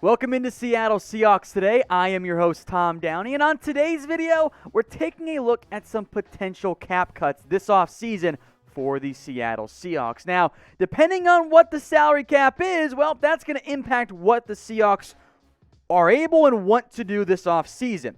Welcome into Seattle Seahawks today. I am your host, Tom Downey, and on today's video, we're taking a look at some potential cap cuts this offseason for the Seattle Seahawks. Now, depending on what the salary cap is, well, that's going to impact what the Seahawks are able and want to do this offseason.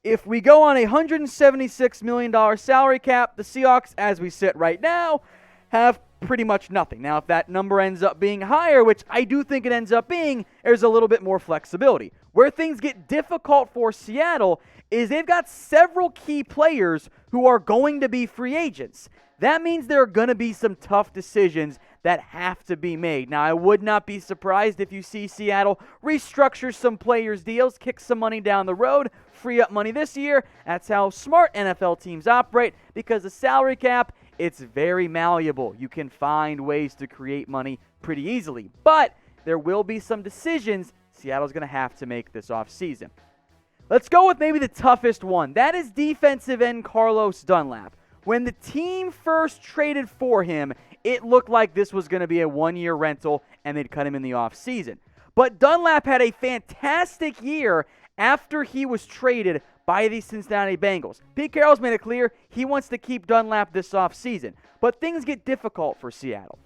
If we go on a $176 million salary cap, the Seahawks, as we sit right now, have pretty much nothing. Now, if that number ends up being higher, which I do think it ends up being, there's a little bit more flexibility. Where things get difficult for Seattle is they've got several key players who are going to be free agents. That means there are going to be some tough decisions that have to be made. Now, I would not be surprised if you see Seattle restructure some players' deals, kick some money down the road, free up money this year. That's how smart NFL teams operate, because the salary cap, it's very malleable. You can find ways to create money pretty easily. But there will be some decisions Seattle's going to have to make this offseason. Let's go with maybe the toughest one. That is defensive end Carlos Dunlap. When the team first traded for him, it looked like this was going to be a one-year rental and they'd cut him in the offseason. But Dunlap had a fantastic year after he was traded by the Cincinnati Bengals. Pete Carroll's made it clear he wants to keep Dunlap this offseason. But things get difficult for Seattle.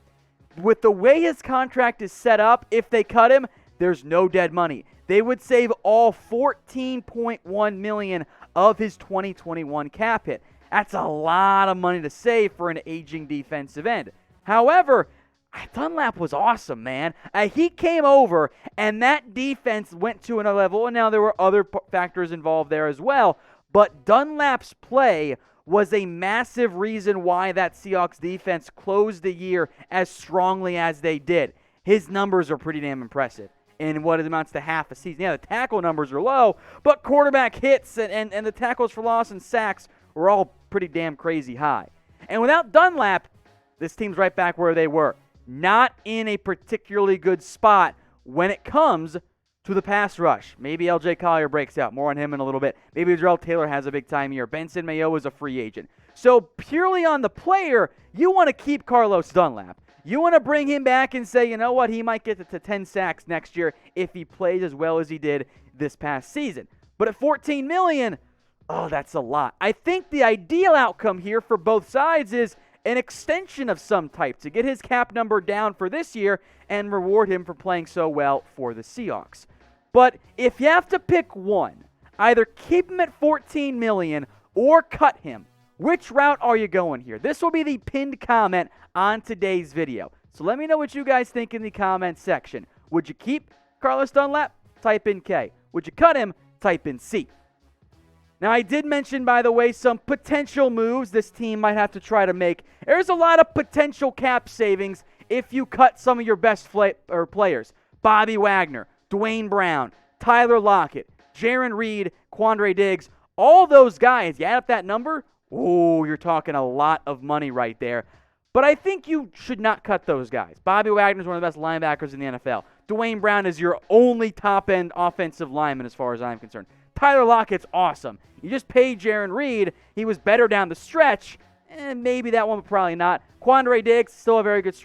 With the way his contract is set up, if they cut him, there's no dead money. They would save all $14.1 million of his 2021 cap hit. That's a lot of money to save for an aging defensive end. However, Dunlap was awesome, man. He came over, and that defense went to another level, and now there were other factors involved there as well. But Dunlap's play was a massive reason why that Seahawks defense closed the year as strongly as they did. His numbers are pretty damn impressive in what amounts to half a season. Yeah, the tackle numbers are low, but quarterback hits and the tackles for loss and sacks were all pretty damn crazy high. And without Dunlap, this team's right back where they were. Not in a particularly good spot when it comes to the pass rush. Maybe LJ Collier breaks out. More on him in a little bit. Maybe Jarrell Taylor has a big-time year. Benson Mayo is a free agent. So purely on the player, you want to keep Carlos Dunlap. You want to bring him back and say, you know what, he might get to 10 sacks next year if he plays as well as he did this past season. But at $14 million, oh, that's a lot. I think the ideal outcome here for both sides is an extension of some type to get his cap number down for this year and reward him for playing so well for the Seahawks. But if you have to pick one, either keep him at $14 million or cut him, which route are you going here? This will be the pinned comment on today's video. So let me know what you guys think in the comment section. Would you keep Carlos Dunlap? Type in K. Would you cut him? Type in C. Now, I did mention, by the way, some potential moves this team might have to try to make. There's a lot of potential cap savings if you cut some of your best players. Bobby Wagner, Dwayne Brown, Tyler Lockett, Jaron Reed, Quandre Diggs, all those guys, you add up that number, ooh, you're talking a lot of money right there. But I think you should not cut those guys. Bobby Wagner is one of the best linebackers in the NFL. Dwayne Brown is your only top-end offensive lineman as far as I'm concerned. Tyler Lockett's awesome. You just paid Jaron Reed. He was better down the stretch. And maybe that one, but probably not. Quandre Diggs, still a very good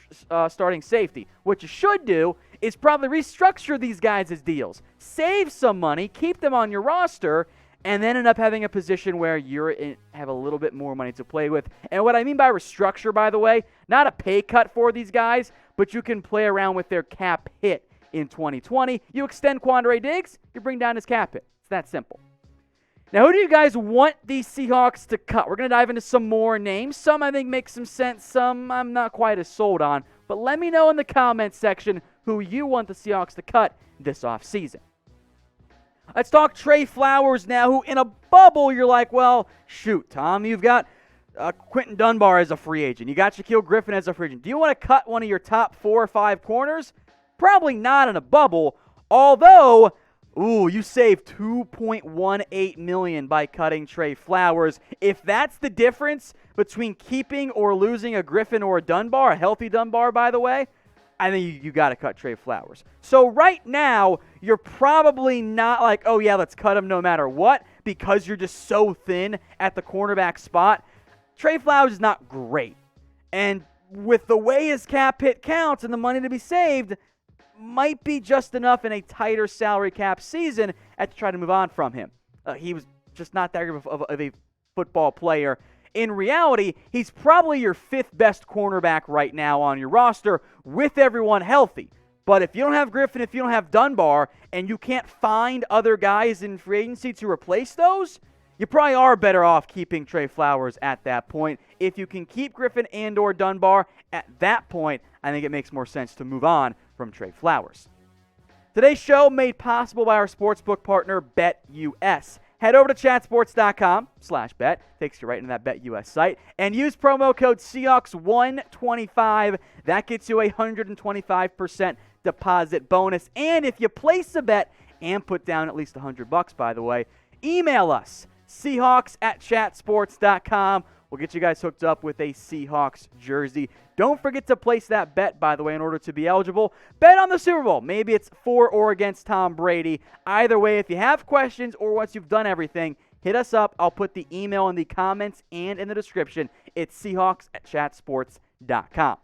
starting safety. What you should do is probably restructure these guys' deals. Save some money, keep them on your roster, and then end up having a position where you have a little bit more money to play with. And what I mean by restructure, by the way, not a pay cut for these guys, but you can play around with their cap hit in 2020. You extend Quandre Diggs, you bring down his cap hit. It's that simple. Now, who do you guys want the Seahawks to cut? We're going to dive into some more names. Some I think make some sense. Some I'm not quite as sold on. But let me know in the comments section who you want the Seahawks to cut this offseason. Let's talk Tre Flowers now, who in a bubble you're like, well, shoot, Tom, you've got Quentin Dunbar as a free agent. You got Shaquille Griffin as a free agent. Do you want to cut one of your top 4 or 5 corners? Probably not in a bubble, although ooh, you saved $2.18 million by cutting Tre Flowers. If that's the difference between keeping or losing a Griffin or a Dunbar, a healthy Dunbar, by the way, I think you got to cut Tre Flowers. So right now, you're probably not like, oh yeah, let's cut him no matter what, because you're just so thin at the cornerback spot. Tre Flowers is not great. And with the way his cap hit counts and the money to be saved, might be just enough in a tighter salary cap season to try to move on from him. He was just not that good of a football player. In reality, he's probably your 5th best cornerback right now on your roster with everyone healthy. But if you don't have Griffin, if you don't have Dunbar, and you can't find other guys in free agency to replace those, you probably are better off keeping Tre Flowers at that point. If you can keep Griffin and or Dunbar at that point, I think it makes more sense to move on from Tre Flowers. Today's show made possible by our sportsbook partner, BetUS. Head over to chatsports.com/bet, takes you right into that BetUS site, and use promo code Seahawks125. That gets you a 125% deposit bonus. And if you place a bet and put down at least $100, by the way, email us, Seahawks@chatsports.com. We'll get you guys hooked up with a Seahawks jersey. Don't forget to place that bet, by the way, in order to be eligible. Bet on the Super Bowl. Maybe it's for or against Tom Brady. Either way, if you have questions or once you've done everything, hit us up. I'll put the email in the comments and in the description. It's Seahawks@chatsports.com.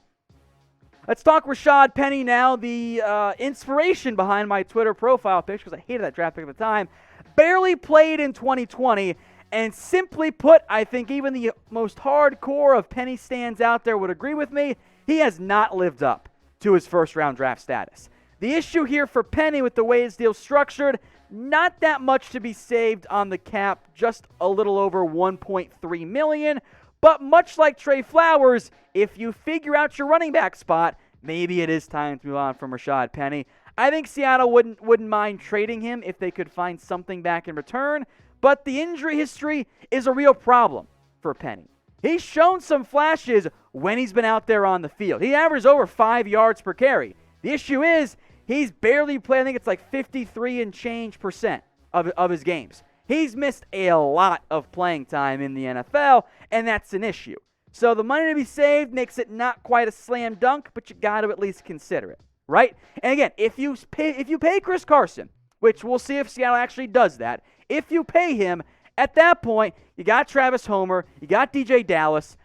Let's talk Rashaad Penny now, the inspiration behind my Twitter profile picture, because I hated that draft pick at the time. Barely played in 2020. And simply put, I think even the most hardcore of Penny stands out there would agree with me, he has not lived up to his first-round draft status. The issue here for Penny with the way his deal's structured, not that much to be saved on the cap, just a little over $1.3 million. But much like Tre Flowers, if you figure out your running back spot, maybe it is time to move on from Rashaad Penny. I think Seattle wouldn't mind trading him if they could find something back in return. But the injury history is a real problem for Penny. He's shown some flashes when he's been out there on the field. He averages over 5 yards per carry. The issue is he's barely played, I think it's like 53 and change percent of his games. He's missed a lot of playing time in the NFL, and that's an issue. So the money to be saved makes it not quite a slam dunk, but you got to at least consider it, right? And again, if you pay Chris Carson, which we'll see if Seattle actually does that, if you pay him, at that point, you got Travis Homer, you got DJ Dallas.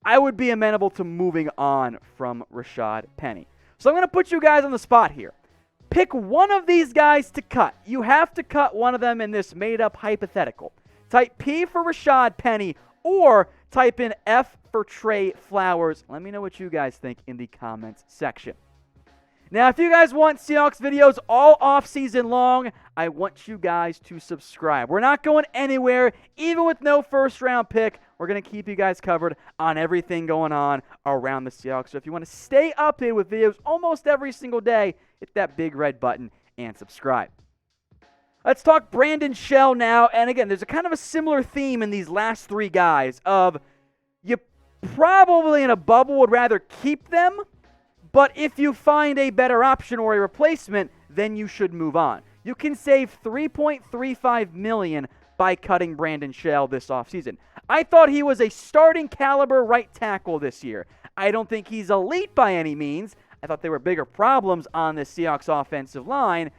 I would be amenable to moving on from Rashaad Penny. So I'm going to put you guys on the spot here. Pick one of these guys to cut. You have to cut one of them in this made-up hypothetical. Type P for Rashaad Penny or type in F for Tre Flowers. Let me know what you guys think in the comments section. Now, if you guys want Seahawks videos all off-season long, I want you guys to subscribe. We're not going anywhere, even with no first-round pick. We're going to keep you guys covered on everything going on around the Seahawks. So if you want to stay updated with videos almost every single day, hit that big red button and subscribe. Let's talk Brandon Shell now. And again, there's a kind of a similar theme in these last 3 guys of you probably in a bubble would rather keep them, but if you find a better option or a replacement, then you should move on. You can save $3.35 million by cutting Brandon Shell this offseason. I thought he was a starting caliber right tackle this year. I don't think he's elite by any means. I thought there were bigger problems on the Seahawks offensive line.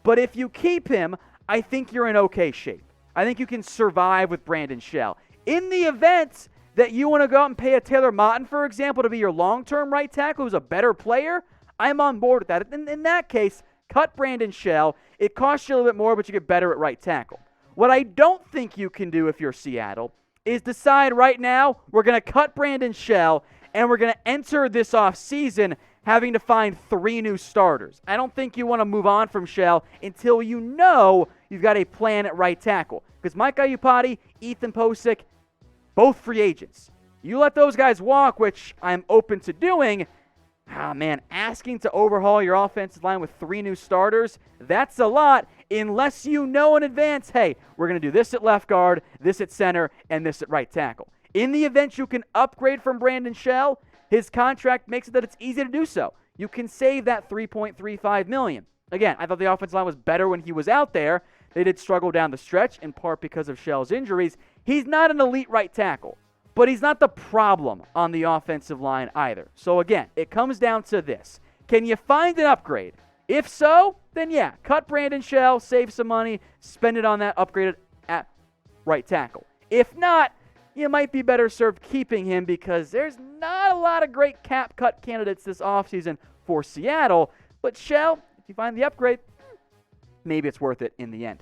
But if you keep him, I think you're in okay shape. I think you can survive with Brandon Shell. In the event that you want to go out and pay a Taylor Motton, for example, to be your long-term right tackle who's a better player, I'm on board with that. In that case, cut Brandon Shell. It costs you a little bit more, but you get better at right tackle. What I don't think you can do if you're Seattle is decide right now we're going to cut Brandon Shell and we're going to enter this offseason having to find 3 new starters. I don't think you want to move on from Shell until you know you've got a plan at right tackle. Because Mike Iupati, Ethan Posick, both free agents. You let those guys walk, which I'm open to doing. Asking to overhaul your offensive line with 3 new starters, that's a lot unless you know in advance, hey, we're going to do this at left guard, this at center, and this at right tackle. In the event you can upgrade from Brandon Shell, his contract makes it that it's easy to do so. You can save that $3.35 million. Again, I thought the offensive line was better when he was out there. They did struggle down the stretch, in part because of Shell's injuries. He's not an elite right tackle, but he's not the problem on the offensive line either. So again, it comes down to this. Can you find an upgrade? If so, then yeah, cut Brandon Shell, save some money, spend it on that upgrade at right tackle. If not, you might be better served keeping him because there's not a lot of great cap cut candidates this offseason for Seattle. But Shell, If you find the upgrade, maybe it's worth it in the end.